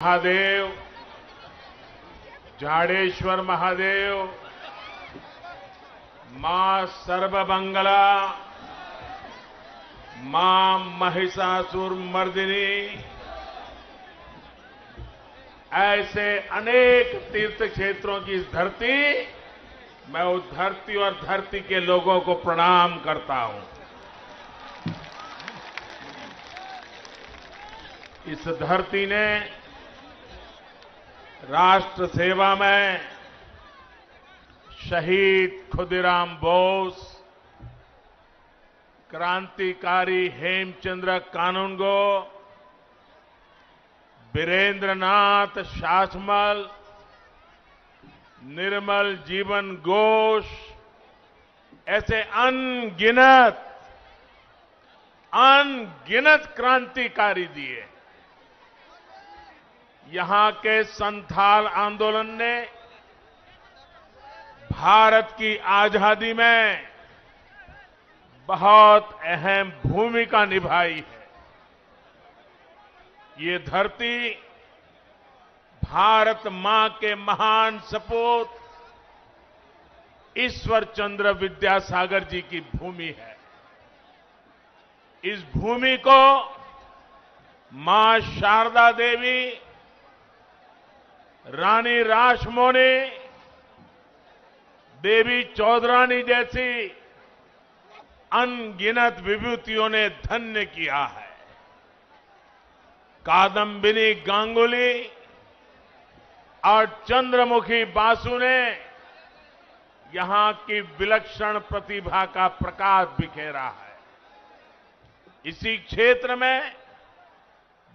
महादेव, जाडेश्वर महादेव, मां सर्वमंगला, मां महिषासुर मर्दिनी, ऐसे अनेक तीर्थ क्षेत्रों की इस धरती, मैं उस धरती और धरती के लोगों को प्रणाम करता हूं। इस धरती ने राष्ट्र सेवा में शहीद खुदीराम बोस, क्रांतिकारी हेमचंद्र कानूनगो, वीरेंद्रनाथ शासमल, निर्मल जीवन घोष, ऐसे अनगिनत क्रांतिकारी दिए। यहां के संथाल आंदोलन ने भारत की आजादी में बहुत अहम भूमिका निभाई है। ये धरती भारत मां के महान सपूत ईश्वर चंद्र विद्यासागर जी की भूमि है। इस भूमि को मां शारदा देवी, रानी रासमोनी, देवी चौधरानी जैसी अनगिनत विभूतियों ने धन्य किया है। कादम्बिनी गांगुली और चंद्रमुखी बासु ने यहां की विलक्षण प्रतिभा का प्रकाश बिखेरा है। इसी क्षेत्र में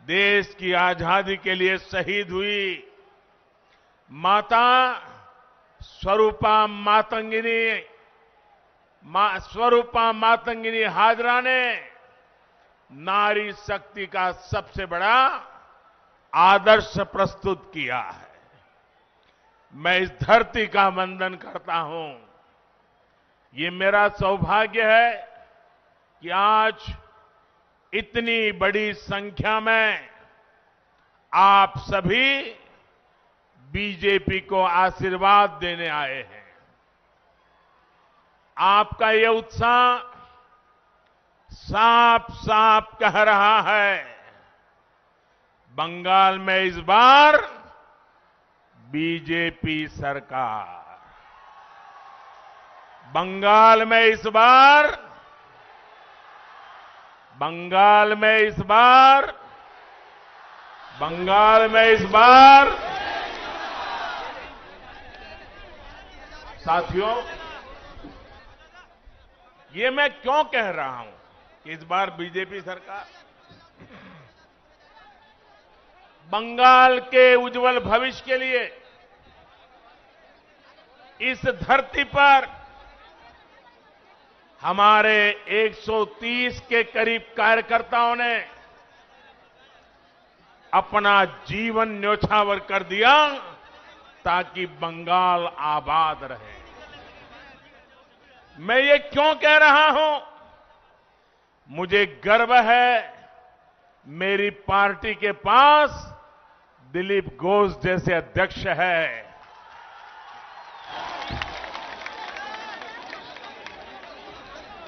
देश की आजादी के लिए शहीद हुई माता स्वरूपा मातंगिनी हाजरा ने नारी शक्ति का सबसे बड़ा आदर्श प्रस्तुत किया है। मैं इस धरती का वंदन करता हूं। ये मेरा सौभाग्य है कि आज इतनी बड़ी संख्या में आप सभी बीजेपी को आशीर्वाद देने आए हैं। आपका ये उत्साह साफ साफ कह रहा है, बंगाल में इस बार बीजेपी सरकार, बंगाल में इस बार साथियों, ये मैं क्यों कह रहा हूं कि इस बार बीजेपी सरकार? बंगाल के उज्जवल भविष्य के लिए इस धरती पर हमारे 130 के करीब कार्यकर्ताओं ने अपना जीवन न्योछावर कर दिया ताकि बंगाल आबाद रहे। मैं ये क्यों कह रहा हूं? मुझे गर्व है, मेरी पार्टी के पास दिलीप घोष जैसे अध्यक्ष है।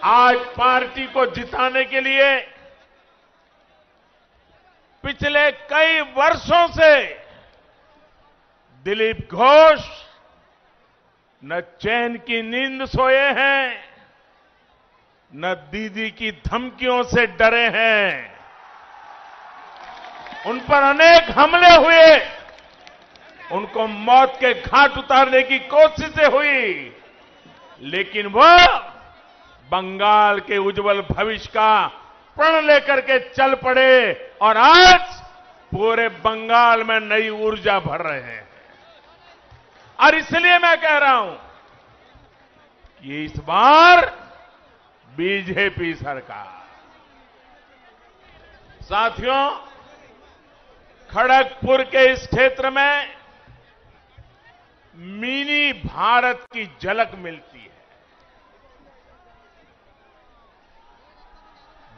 आज पार्टी को जिताने के लिए पिछले कई वर्षों से दिलीप घोष न चैन की नींद सोए हैं, न दीदी की धमकियों से डरे हैं। उन पर अनेक हमले हुए, उनको मौत के घाट उतारने की कोशिशें हुई, लेकिन वह बंगाल के उज्जवल भविष्य का प्रण लेकर के चल पड़े और आज पूरे बंगाल में नई ऊर्जा भर रहे हैं। और इसलिए मैं कह रहा हूं कि इस बार बीजेपी सरकार। साथियों, खड़गपुर के इस क्षेत्र में मिनी भारत की झलक मिलती है।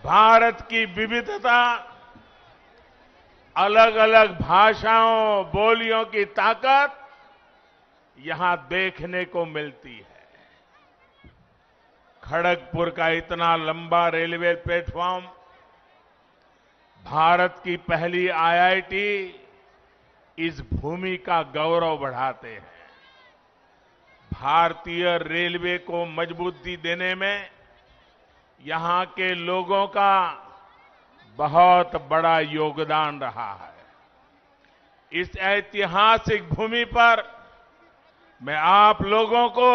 भारत की विविधता अलग अलग भाषाओं बोलियों की ताकत यहां देखने को मिलती है। खड़गपुर का इतना लंबा रेलवे प्लेटफॉर्म भारत की पहली आईआईटी इस भूमि का गौरव बढ़ाते हैं। भारतीय रेलवे को मजबूती देने में यहां के लोगों का बहुत बड़ा योगदान रहा है। इस ऐतिहासिक भूमि पर मैं आप लोगों को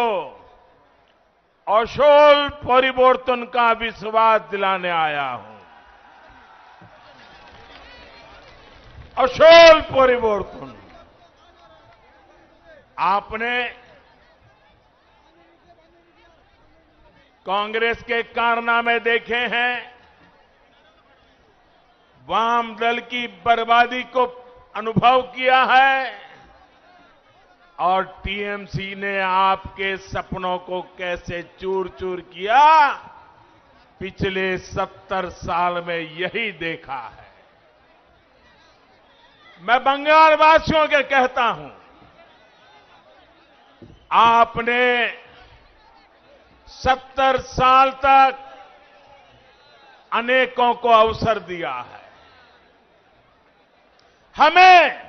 असोल परिवर्तन का विश्वास दिलाने आया हूं। असोल परिवर्तन। आपने कांग्रेस के कारनामे देखे हैं, वाम दल की बर्बादी को अनुभव किया है और टीएमसी ने आपके सपनों को कैसे चूर चूर किया, पिछले 70 साल में यही देखा है। मैं बंगाल वासियों के कहता हूं, आपने 70 साल तक अनेकों को अवसर दिया है। हमें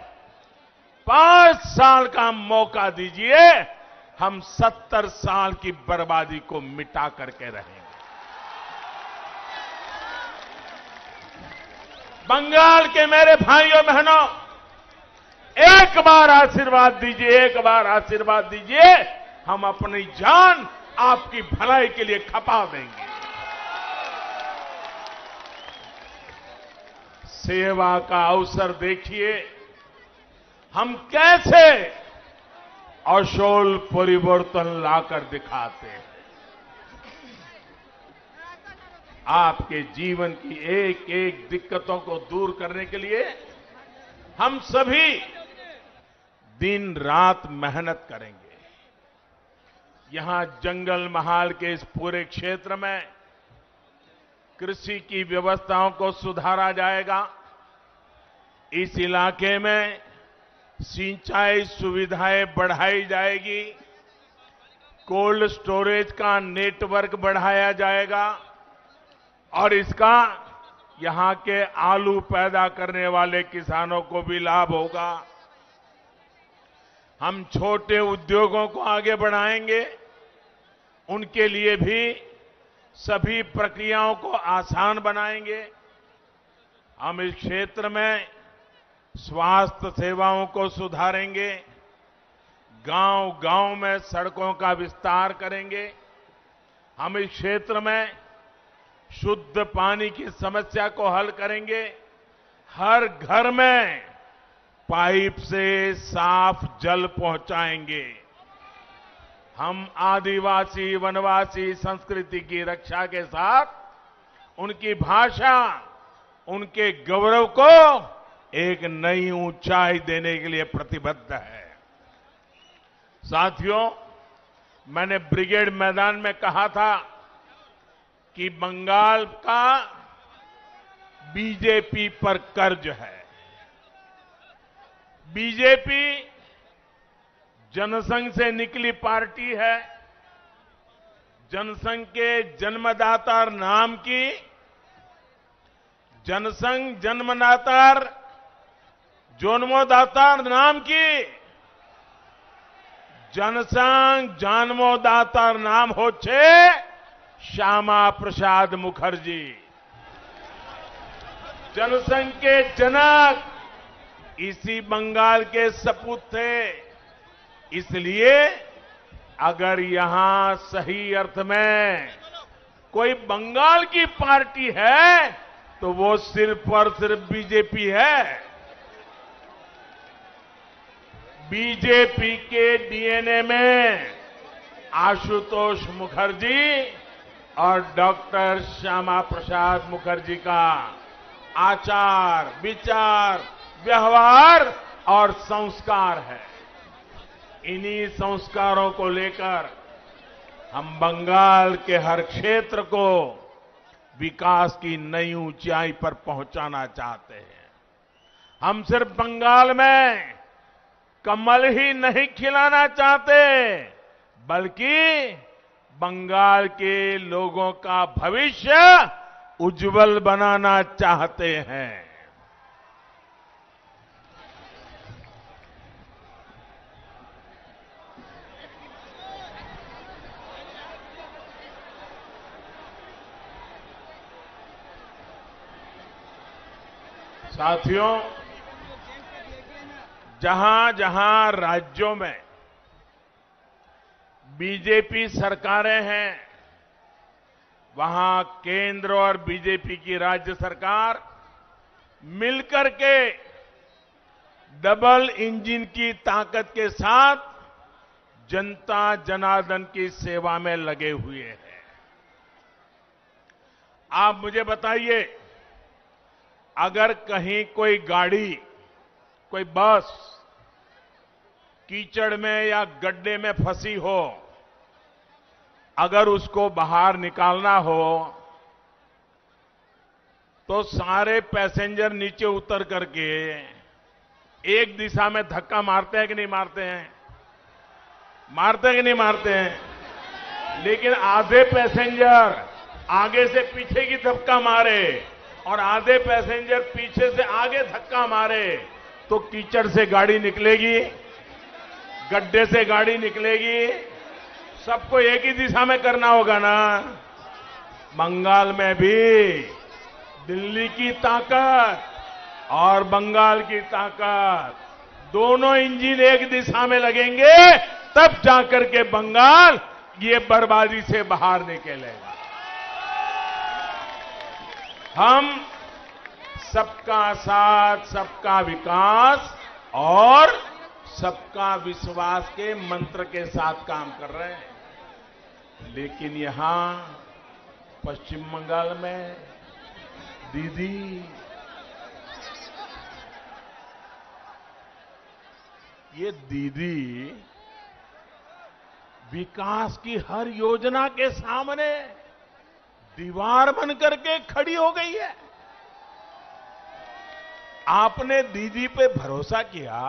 5 साल का मौका दीजिए, हम 70 साल की बर्बादी को मिटा करके रहेंगे। बंगाल के मेरे भाइयों बहनों, एक बार आशीर्वाद दीजिए, एक बार आशीर्वाद दीजिए, हम अपनी जान आपकी भलाई के लिए खपा देंगे। सेवा का अवसर देखिए, हम कैसे असोल परिवर्तन लाकर दिखाते हैं। आपके जीवन की एक एक दिक्कतों को दूर करने के लिए हम सभी दिन रात मेहनत करेंगे। यहां जंगल महाल के इस पूरे क्षेत्र में कृषि की व्यवस्थाओं को सुधारा जाएगा। इस इलाके में सिंचाई सुविधाएं बढ़ाई जाएगी, कोल्ड स्टोरेज का नेटवर्क बढ़ाया जाएगा और इसका यहां के आलू पैदा करने वाले किसानों को भी लाभ होगा। हम छोटे उद्योगों को आगे बढ़ाएंगे, उनके लिए भी सभी प्रक्रियाओं को आसान बनाएंगे। हम इस क्षेत्र में स्वास्थ्य सेवाओं को सुधारेंगे, गांव-गांव में सड़कों का विस्तार करेंगे। हम इस क्षेत्र में शुद्ध पानी की समस्या को हल करेंगे। हर घर में पाइप से साफ जल पहुंचाएंगे। हम आदिवासी वनवासी संस्कृति की रक्षा के साथ उनकी भाषा, उनके गौरव को एक नई ऊंचाई देने के लिए प्रतिबद्ध है। साथियों, मैंने ब्रिगेड मैदान में कहा था कि बंगाल का बीजेपी पर कर्ज है। बीजेपी जनसंघ से निकली पार्टी है। जनसंघ के जन्मदाता नाम की, जनसंघ जन्मदाता जन्मदाता नाम की, जनसंघ जन्मदाता नाम होच्छे श्यामा प्रसाद मुखर्जी। जनसंघ के जनक इसी बंगाल के सपूत थे। इसलिए अगर यहां सही अर्थ में कोई बंगाल की पार्टी है तो वो सिर्फ और सिर्फ बीजेपी है। बीजेपी के डीएनए में आशुतोष मुखर्जी और डॉक्टर श्यामा प्रसाद मुखर्जी का आचार, विचार, व्यवहार और संस्कार है। इन्हीं संस्कारों को लेकर हम बंगाल के हर क्षेत्र को विकास की नई ऊंचाई पर पहुंचाना चाहते हैं। हम सिर्फ बंगाल में कमल ही नहीं खिलाना चाहते, बल्कि बंगाल के लोगों का भविष्य उज्जवल बनाना चाहते हैं। साथियों, जहां जहां राज्यों में बीजेपी सरकारें हैं, वहां केंद्र और बीजेपी की राज्य सरकार मिलकर के डबल इंजन की ताकत के साथ जनता जनार्दन की सेवा में लगे हुए हैं। आप मुझे बताइए, अगर कहीं कोई गाड़ी, कोई बस कीचड़ में या गड्ढे में फंसी हो, अगर उसको बाहर निकालना हो तो सारे पैसेंजर नीचे उतर करके एक दिशा में धक्का मारते हैं कि नहीं मारते हैं? मारते हैं कि नहीं मारते हैं? लेकिन आधे पैसेंजर आगे से पीछे की धक्का मारे और आधे पैसेंजर पीछे से आगे धक्का मारे तो कीचड़ से गाड़ी निकलेगी, गड्ढे से गाड़ी निकलेगी। सबको एक ही दिशा में करना होगा ना। बंगाल में भी दिल्ली की ताकत और बंगाल की ताकत, दोनों इंजन एक दिशा में लगेंगे, तब जाकर के बंगाल ये बर्बादी से बाहर निकलेगा। हम सबका साथ, सबका विकास और सबका विश्वास के मंत्र के साथ काम कर रहे हैं। लेकिन यहां पश्चिम बंगाल में दीदी, ये दीदी विकास की हर योजना के सामने दीवार बन करके खड़ी हो गई है। आपने दीदी पे भरोसा किया,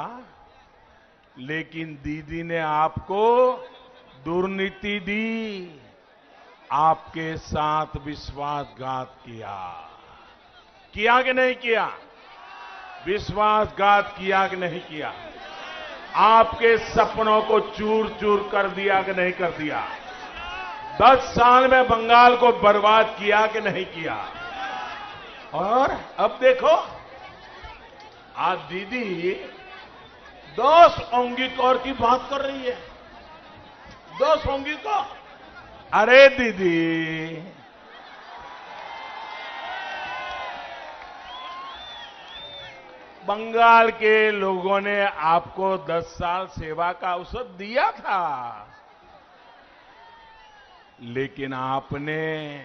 लेकिन दीदी ने आपको दुर्नीति दी, आपके साथ विश्वासघात किया। किया कि नहीं किया? विश्वासघात किया कि नहीं किया? आपके सपनों को चूर चूर कर दिया कि नहीं कर दिया? 10 साल में बंगाल को बर्बाद किया कि नहीं किया? और अब देखो, आज दीदी 10 औंगीकौर की बात कर रही है। 10 औंगीकौर। अरे दीदी, बंगाल के लोगों ने आपको 10 साल सेवा का अवसर दिया था, लेकिन आपने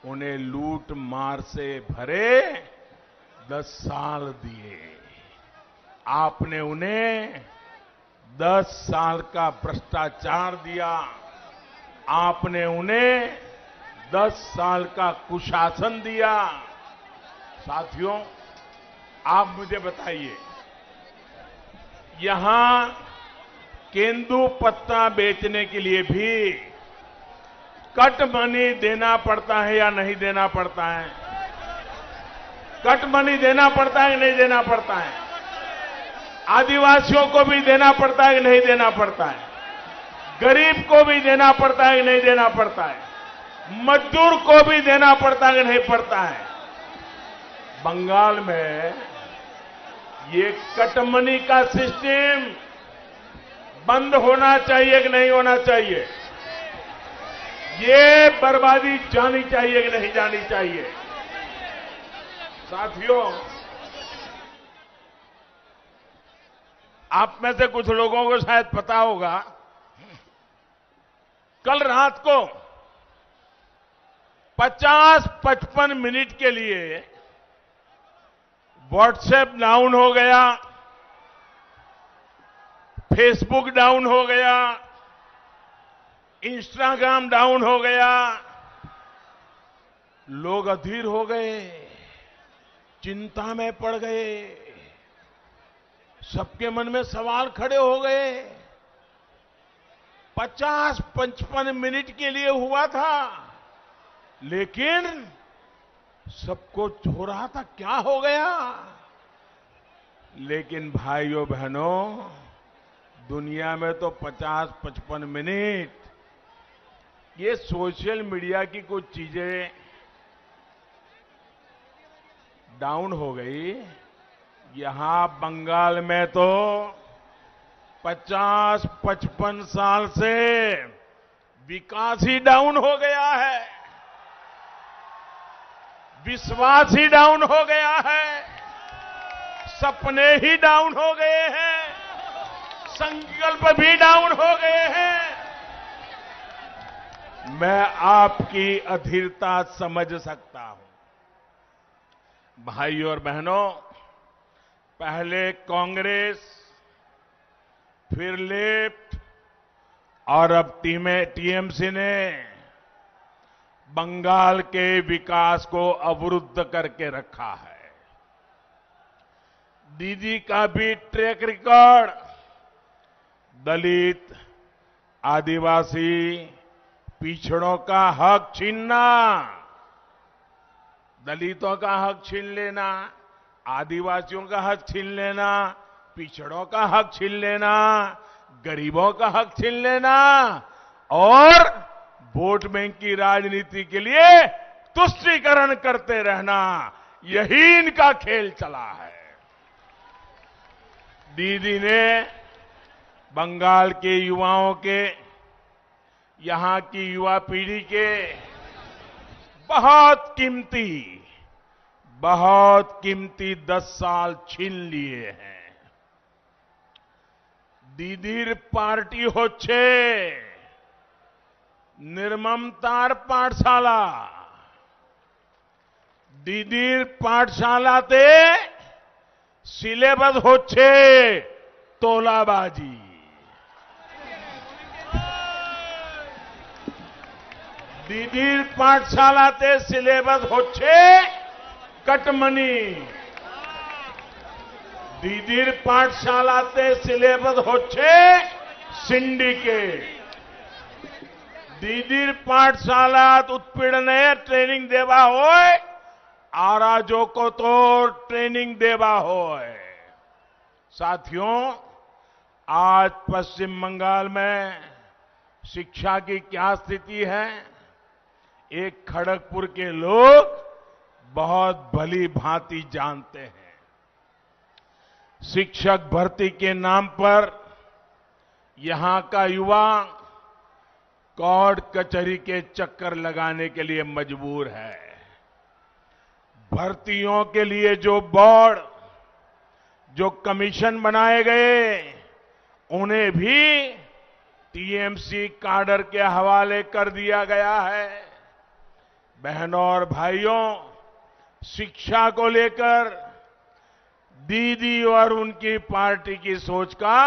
उन्हें लूट मार से भरे 10 साल दिए। आपने उन्हें 10 साल का भ्रष्टाचार दिया। आपने उन्हें 10 साल का कुशासन दिया। साथियों, आप मुझे बताइए, यहां केंदू पत्ता बेचने के लिए भी कट मनी देना पड़ता है या नहीं देना पड़ता है? कट मनी देना पड़ता है कि नहीं देना पड़ता है? आदिवासियों को भी देना पड़ता है कि नहीं देना पड़ता है? गरीब को भी देना पड़ता है कि नहीं देना पड़ता है? मजदूर को भी देना पड़ता है कि नहीं पड़ता है? बंगाल में ये कट मनी का सिस्टम बंद होना चाहिए कि नहीं होना चाहिए? ये बर्बादी जानी चाहिए कि नहीं जानी चाहिए? साथियों, आप में से कुछ लोगों को शायद पता होगा, कल रात को 50-55 मिनट के लिए व्हाट्सएप डाउन हो गया, फेसबुक डाउन हो गया, इंस्टाग्राम डाउन हो गया। लोग अधीर हो गए, चिंता में पड़ गए। सबके मन में सवाल खड़े हो गए। 50-55 मिनट के लिए हुआ था, लेकिन सबको हो रहा था क्या हो गया। लेकिन भाइयों बहनों, दुनिया में तो 50-55 मिनट ये सोशल मीडिया की कुछ चीजें डाउन हो गई। यहां बंगाल में तो 50-55 साल से विकास ही डाउन हो गया है, विश्वास ही डाउन हो गया है, सपने ही डाउन हो गए हैं, संकल्प भी डाउन हो गए हैं। मैं आपकी अधीरता समझ सकता हूं। भाइयों और बहनों, पहले कांग्रेस, फिर लेफ्ट और अब टीएमसी ने बंगाल के विकास को अवरुद्ध करके रखा है। दीदी का भी ट्रैक रिकॉर्ड दलित, आदिवासी, पिछड़ों का हक छीनना, दलितों का हक छीन लेना, आदिवासियों का हक छीन लेना, पिछड़ों का हक छीन लेना, गरीबों का हक छीन लेना और वोट बैंक की राजनीति के लिए तुष्टीकरण करते रहना, यही इनका खेल चला है। दीदी ने बंगाल के युवाओं के, यहां की युवा पीढ़ी के बहुत कीमती 10 साल छीन लिए हैं। दीदीर पार्टी होच्छे निर्ममतार पाठशाला। दीदीर पाठशालाते सिलेबस होच्छे तोलाबाजी। दीदीर पाठशालाते सिलेबस होच्छे कटमनी। दीदीर पाठशालाते सिलेबस होच्छे सिंडिकेट। दीदीर पाठशालात उत्पीड़ने ट्रेनिंग देवा होय, आराजो को तो ट्रेनिंग देवा होय। साथियों, आज पश्चिम बंगाल में शिक्षा की क्या स्थिति है, एक खड़गपुर के लोग बहुत भली भांति जानते हैं। शिक्षक भर्ती के नाम पर यहां का युवा कोर्ट कचहरी के चक्कर लगाने के लिए मजबूर है। भर्तियों के लिए जो बोर्ड, जो कमीशन बनाए गए, उन्हें भी टीएमसी काडर के हवाले कर दिया गया है। बहनों और भाइयों, शिक्षा को लेकर दीदी और उनकी पार्टी की सोच का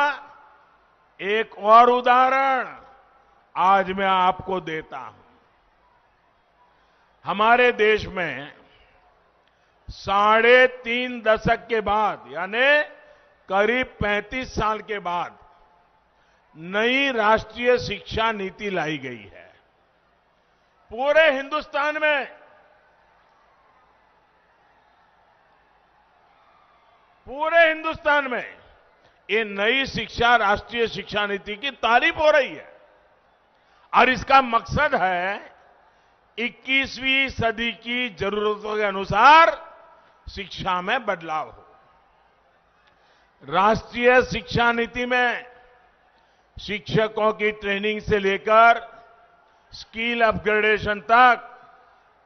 एक और उदाहरण आज मैं आपको देता हूं। हमारे देश में 3.5 दशक के बाद, यानी करीब 35 साल के बाद नई राष्ट्रीय शिक्षा नीति लाई गई है। पूरे हिंदुस्तान में ये नई राष्ट्रीय शिक्षा नीति की तारीफ हो रही है और इसका मकसद है 21वीं सदी की जरूरतों के अनुसार शिक्षा में बदलाव हो। राष्ट्रीय शिक्षा नीति में शिक्षकों की ट्रेनिंग से लेकर स्किल अपग्रेडेशन तक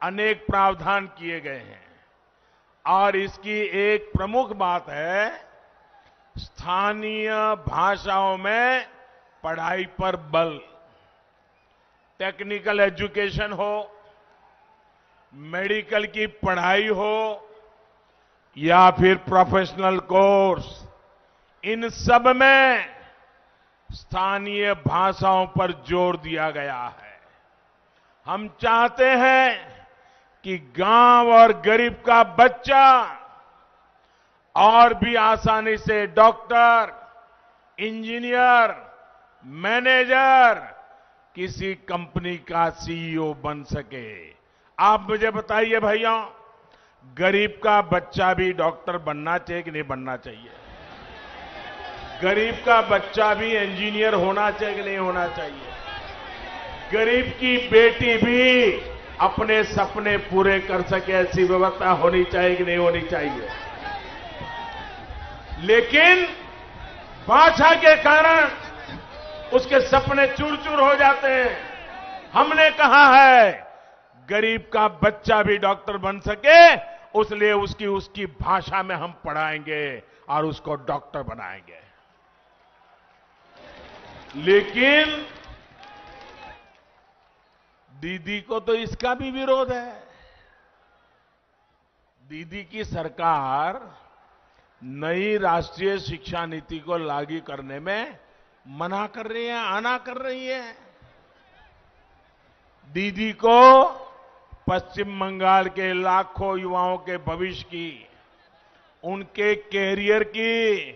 अनेक प्रावधान किए गए हैं और इसकी एक प्रमुख बात है स्थानीय भाषाओं में पढ़ाई पर बल। टेक्निकल एजुकेशन हो, मेडिकल की पढ़ाई हो या फिर प्रोफेशनल कोर्स, इन सब में स्थानीय भाषाओं पर जोर दिया गया है। हम चाहते हैं कि गांव और गरीब का बच्चा और भी आसानी से डॉक्टर, इंजीनियर, मैनेजर, किसी कंपनी का सीईओ बन सके। आप मुझे बताइए भैया, गरीब का बच्चा भी डॉक्टर बनना चाहिए कि नहीं बनना चाहिए? गरीब का बच्चा भी इंजीनियर होना चाहिए कि नहीं होना चाहिए? गरीब की बेटी भी अपने सपने पूरे कर सके, ऐसी व्यवस्था होनी चाहिए कि नहीं होनी चाहिए? लेकिन भाषा के कारण उसके सपने चूर चूर हो जाते हैं। हमने कहा है गरीब का बच्चा भी डॉक्टर बन सके, उसलिए उसकी भाषा में हम पढ़ाएंगे और उसको डॉक्टर बनाएंगे। लेकिन दीदी को तो इसका भी विरोध है। दीदी की सरकार नई राष्ट्रीय शिक्षा नीति को लागू करने में मना कर रही है, आना कर रही है। दीदी को पश्चिम बंगाल के लाखों युवाओं के भविष्य की, उनके कैरियर की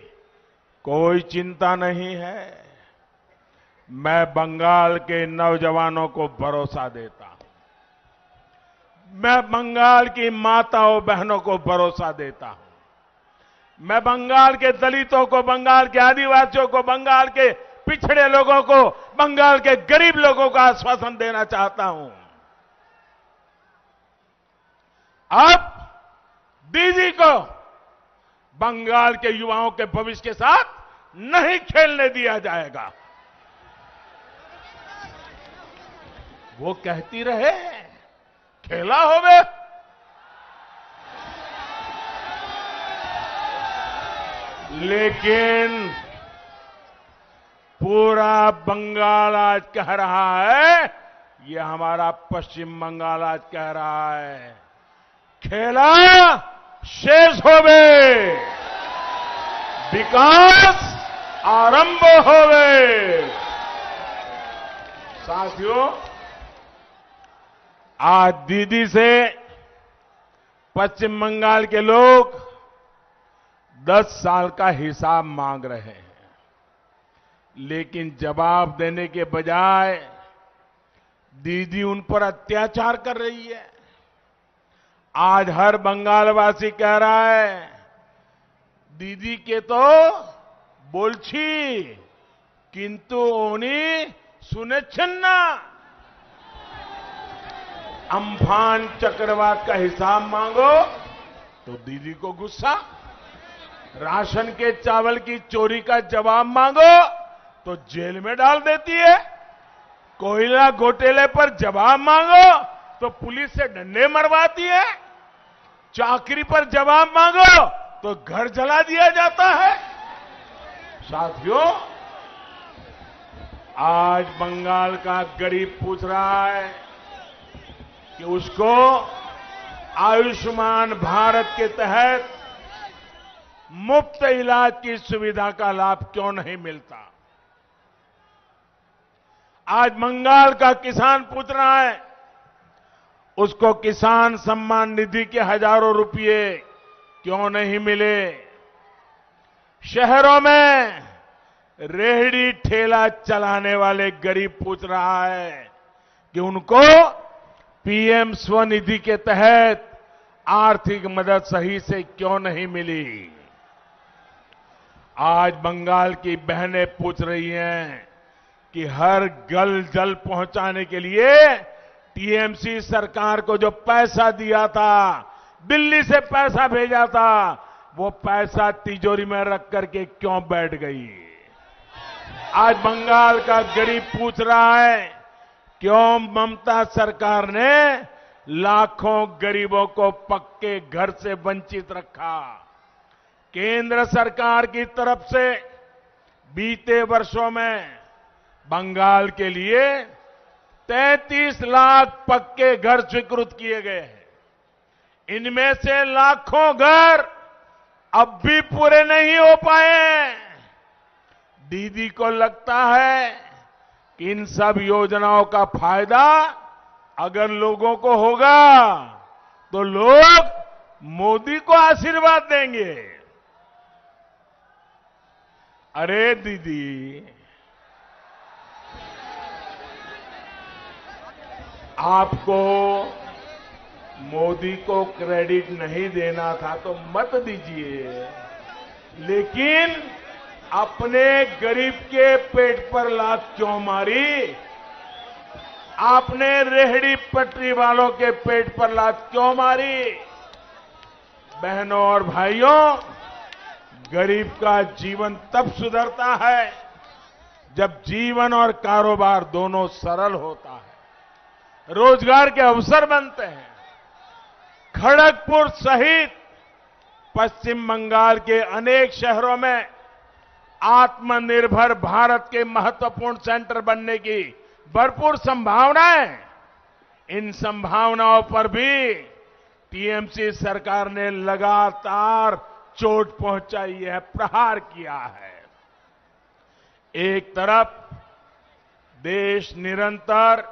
कोई चिंता नहीं है। मैं बंगाल के नौजवानों को भरोसा देता हूं। मैं बंगाल की माताओं बहनों को भरोसा देता हूं। मैं बंगाल के दलितों को, बंगाल के आदिवासियों को, बंगाल के पिछड़े लोगों को, बंगाल के गरीब लोगों को आश्वासन देना चाहता हूं। अब दीदी को बंगाल के युवाओं के भविष्य के साथ नहीं खेलने दिया जाएगा। वो कहती रहे खेला होवे, लेकिन पूरा बंगाल आज कह रहा है, ये हमारा पश्चिम बंगाल आज कह रहा है, खेला शेष होवे, विकास आरंभ होवे। साथियों, आज दीदी से पश्चिम बंगाल के लोग 10 साल का हिसाब मांग रहे हैं, लेकिन जवाब देने के बजाय दीदी उन पर अत्याचार कर रही है। आज हर बंगालवासी कह रहा है, दीदी के तो बोलछी किंतु उन्हीं सुनेच्छन ना। अम्फान चक्रवात का हिसाब मांगो तो दीदी को गुस्सा, राशन के चावल की चोरी का जवाब मांगो तो जेल में डाल देती है, कोयला घोटाले पर जवाब मांगो तो पुलिस से डंडे मरवाती है, चाकरी पर जवाब मांगो तो घर जला दिया जाता है। साथियों, आज बंगाल का गरीब पूछ रहा है कि उसको आयुष्मान भारत के तहत मुफ्त इलाज की सुविधा का लाभ क्यों नहीं मिलता। आज बंगाल का किसान पूछ रहा है, उसको किसान सम्मान निधि के हजारों रुपए क्यों नहीं मिले। शहरों में रेहड़ी ठेला चलाने वाले गरीब पूछ रहा है कि उनको पीएम स्वनिधि के तहत आर्थिक मदद सही से क्यों नहीं मिली। आज बंगाल की बहनें पूछ रही हैं कि हर घर जल पहुंचाने के लिए टीएमसी सरकार को जो पैसा दिया था, दिल्ली से पैसा भेजा था, वो पैसा तिजोरी में रख करके क्यों बैठ गई। आज बंगाल का गरीब पूछ रहा है, क्यों ममता सरकार ने लाखों गरीबों को पक्के घर से वंचित रखा। केंद्र सरकार की तरफ से बीते वर्षों में बंगाल के लिए 33 लाख पक्के घर स्वीकृत किए गए हैं। इनमें से लाखों घर अब भी पूरे नहीं हो पाए। दीदी को लगता है कि इन सब योजनाओं का फायदा अगर लोगों को होगा तो लोग मोदी को आशीर्वाद देंगे। अरे दीदी, आपको मोदी को क्रेडिट नहीं देना था तो मत दीजिए, लेकिन अपने गरीब के पेट पर लात क्यों मारी? आपने रेहड़ी पटरी वालों के पेट पर लात क्यों मारी? बहनों और भाइयों, गरीब का जीवन तब सुधरता है जब जीवन और कारोबार दोनों सरल होता है, रोजगार के अवसर बनते हैं। खड़गपुर सहित पश्चिम बंगाल के अनेक शहरों में आत्मनिर्भर भारत के महत्वपूर्ण सेंटर बनने की भरपूर संभावनाएं। इन संभावनाओं पर भी टीएमसी सरकार ने लगातार चोट पहुंचाई है, प्रहार किया है। एक तरफ देश निरंतर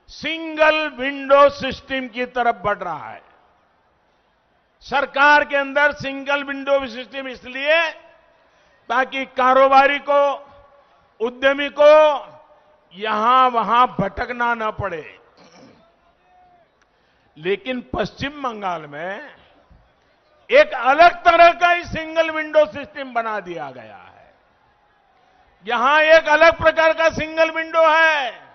सिंगल विंडो सिस्टम की तरफ बढ़ रहा है। सरकार के अंदर सिंगल विंडो सिस्टम इसलिए ताकि कारोबारी को, उद्यमी को यहां वहां भटकना न पड़े। लेकिन पश्चिम बंगाल में एक अलग तरह का ही सिंगल विंडो सिस्टम बना दिया गया है। यहां एक अलग प्रकार का सिंगल विंडो है।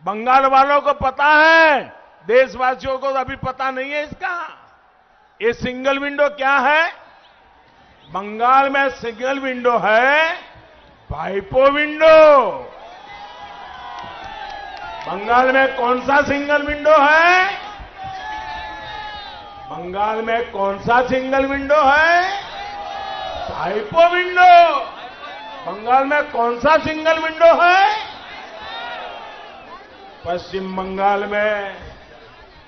बंगाल वालों को पता है, देशवासियों को अभी पता नहीं है इसका। ये सिंगल विंडो क्या है? बंगाल में सिंगल विंडो है वाइपो विंडो। बंगाल में कौन सा सिंगल विंडो है? बंगाल में कौन सा सिंगल विंडो है? वाइपो विंडो। बंगाल में कौन सा सिंगल विंडो है? पश्चिम बंगाल में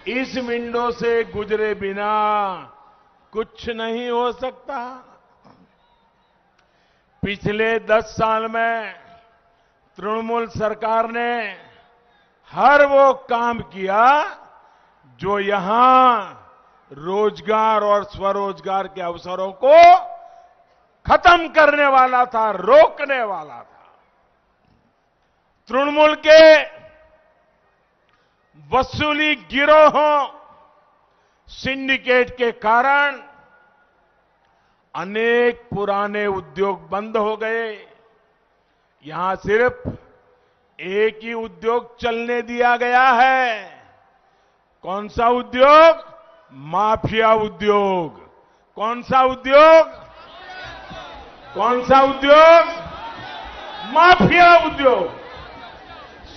इस विंडो से गुजरे बिना कुछ नहीं हो सकता। पिछले 10 साल में तृणमूल सरकार ने हर वो काम किया जो यहां रोजगार और स्वरोजगार के अवसरों को खत्म करने वाला था, रोकने वाला था। तृणमूल के वसूली गिरोहों, सिंडिकेट के कारण अनेक पुराने उद्योग बंद हो गए। यहां सिर्फ एक ही उद्योग चलने दिया गया है। कौन सा उद्योग? माफिया उद्योग। कौन सा उद्योग? कौन सा उद्योग? माफिया उद्योग।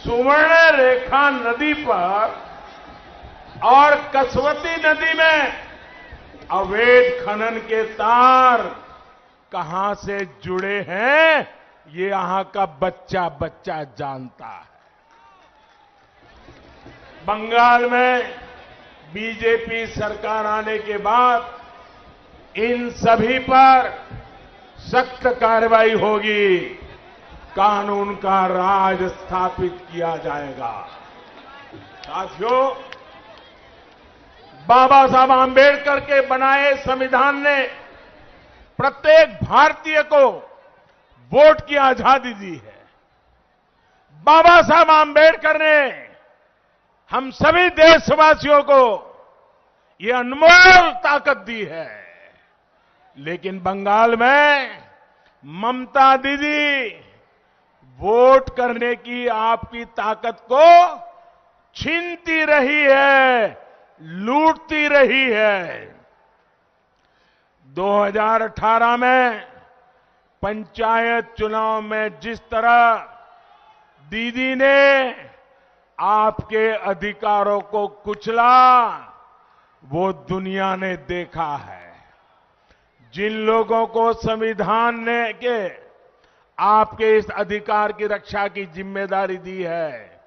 सुवर्ण रेखा नदी पर और कसवती नदी में अवैध खनन के तार कहां से जुड़े हैं, ये यहां का बच्चा बच्चा जानता है। बंगाल में बीजेपी सरकार आने के बाद इन सभी पर सख्त कार्रवाई होगी, कानून का राज स्थापित किया जाएगा। साथियों, बाबा साहब आंबेडकर के बनाए संविधान ने प्रत्येक भारतीय को वोट की आजादी दी है। बाबा साहब आंबेडकर ने हम सभी देशवासियों को ये अनमोल ताकत दी है। लेकिन बंगाल में ममता दीदी वोट करने की आपकी ताकत को छीनती रही है, लूटती रही है। 2018 में पंचायत चुनाव में जिस तरह दीदी ने आपके अधिकारों को कुचला, वो दुनिया ने देखा है। जिन लोगों को संविधान ने के आपके इस अधिकार की रक्षा की जिम्मेदारी दी है,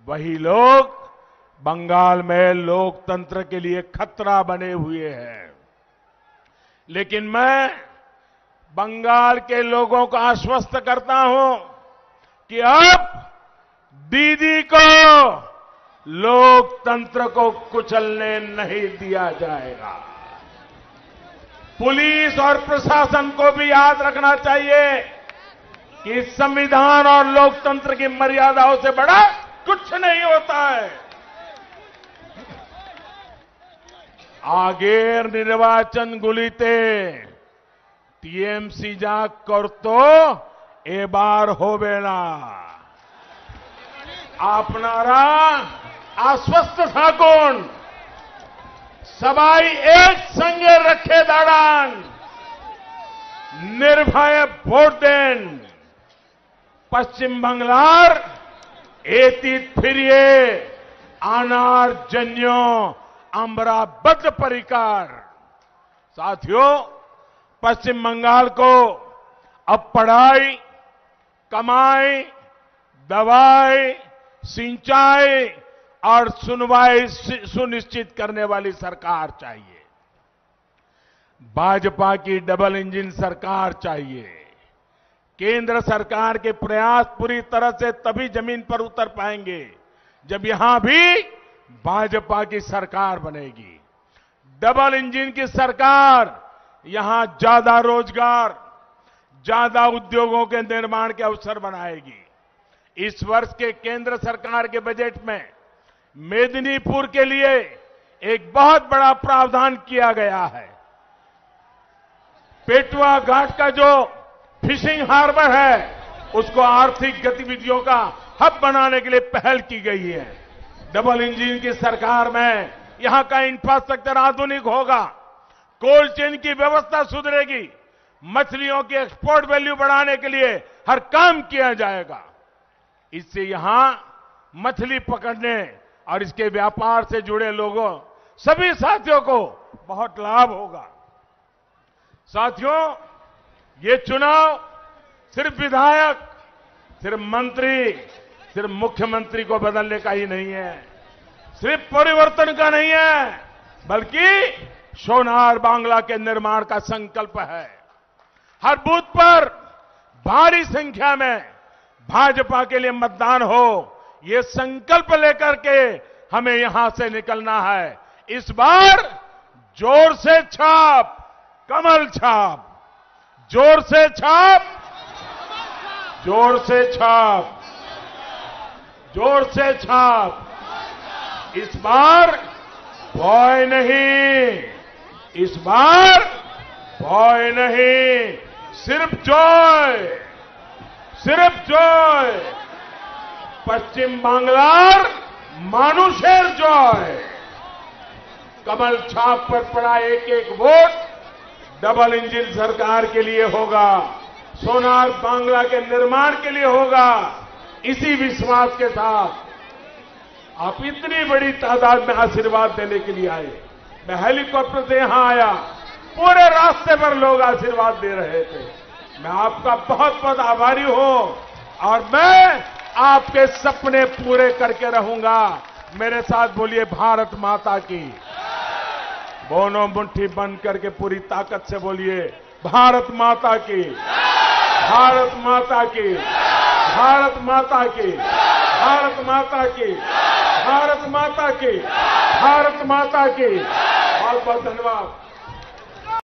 वही लोग बंगाल में लोकतंत्र के लिए खतरा बने हुए हैं। लेकिन मैं बंगाल के लोगों को आश्वस्त करता हूं, कि अब दीदी को लोकतंत्र को कुचलने नहीं दिया जाएगा। पुलिस और प्रशासन को भी याद रखना चाहिए कि संविधान और लोकतंत्र की मर्यादाओं से बड़ा कुछ नहीं होता है। আগের নির্বাচনগুলিতে টিএমসি যা করত এবার হবে না। আপনারা আশ্বস্ত থাকুন, সবাই একসঙ্গে রক্ষে দাঁড়ান, নির্ভয়ে ভোট দেন। পশ্চিম বাংলার এতিত ফিরিয়ে আনার জন্য আমরা बद्धपरिकर। साथियों, पश्चिम बंगाल को अब पढ़ाई, कमाई, दवाई, सिंचाई और सुनवाई सुनिश्चित करने वाली सरकार चाहिए। भाजपा की डबल इंजन सरकार चाहिए। केंद्र सरकार के प्रयास पूरी तरह से तभी जमीन पर उतर पाएंगे जब यहां भी भाजपा की सरकार बनेगी। डबल इंजन की सरकार यहां ज्यादा रोजगार, ज्यादा उद्योगों के निर्माण के अवसर बनाएगी। इस वर्ष के केंद्र सरकार के बजट में मेदिनीपुर के लिए एक बहुत बड़ा प्रावधान किया गया है। पेटवा घाट का जो फिशिंग हार्बर है, उसको आर्थिक गतिविधियों का हब बनाने के लिए पहल की गई है। डबल इंजन की सरकार में यहां का इंफ्रास्ट्रक्चर आधुनिक होगा, कोल्ड चेन की व्यवस्था सुधरेगी, मछलियों की एक्सपोर्ट वैल्यू बढ़ाने के लिए हर काम किया जाएगा। इससे यहां मछली पकड़ने और इसके व्यापार से जुड़े लोगों, सभी साथियों को बहुत लाभ होगा। साथियों, ये चुनाव सिर्फ विधायक, सिर्फ मंत्री, सिर्फ मुख्यमंत्री को बदलने का ही नहीं है, सिर्फ परिवर्तन का नहीं है, बल्कि सोनार बांग्ला के निर्माण का संकल्प है। हर बूथ पर भारी संख्या में भाजपा के लिए मतदान हो, ये संकल्प लेकर के हमें यहां से निकलना है। इस बार जोर से छाप, कमल छाप, जोर से छाप, जोर से छाप, जोर से छाप। इस बार भय नहीं, इस बार भय नहीं, सिर्फ जय, सिर्फ जय। पश्चिम बांग्लार मानुषेर जय। कमल छाप पर पड़ा एक एक वोट डबल इंजन सरकार के लिए होगा, सोनार बांग्ला के निर्माण के लिए होगा। इसी विश्वास के साथ आप इतनी बड़ी तादाद में आशीर्वाद देने के लिए आए। मैं हेलीकॉप्टर से यहां आया, पूरे रास्ते पर लोग आशीर्वाद दे रहे थे। मैं आपका बहुत बहुत आभारी हूं और मैं आपके सपने पूरे करके रहूंगा। मेरे साथ बोलिए भारत माता की। दोनों मुट्ठी बंद करके पूरी ताकत से बोलिए भारत माता की, भारत माता की, भारत माता की, भारत माता की, भारत माता की, भारत माता की। बहुत बहुत धन्यवाद।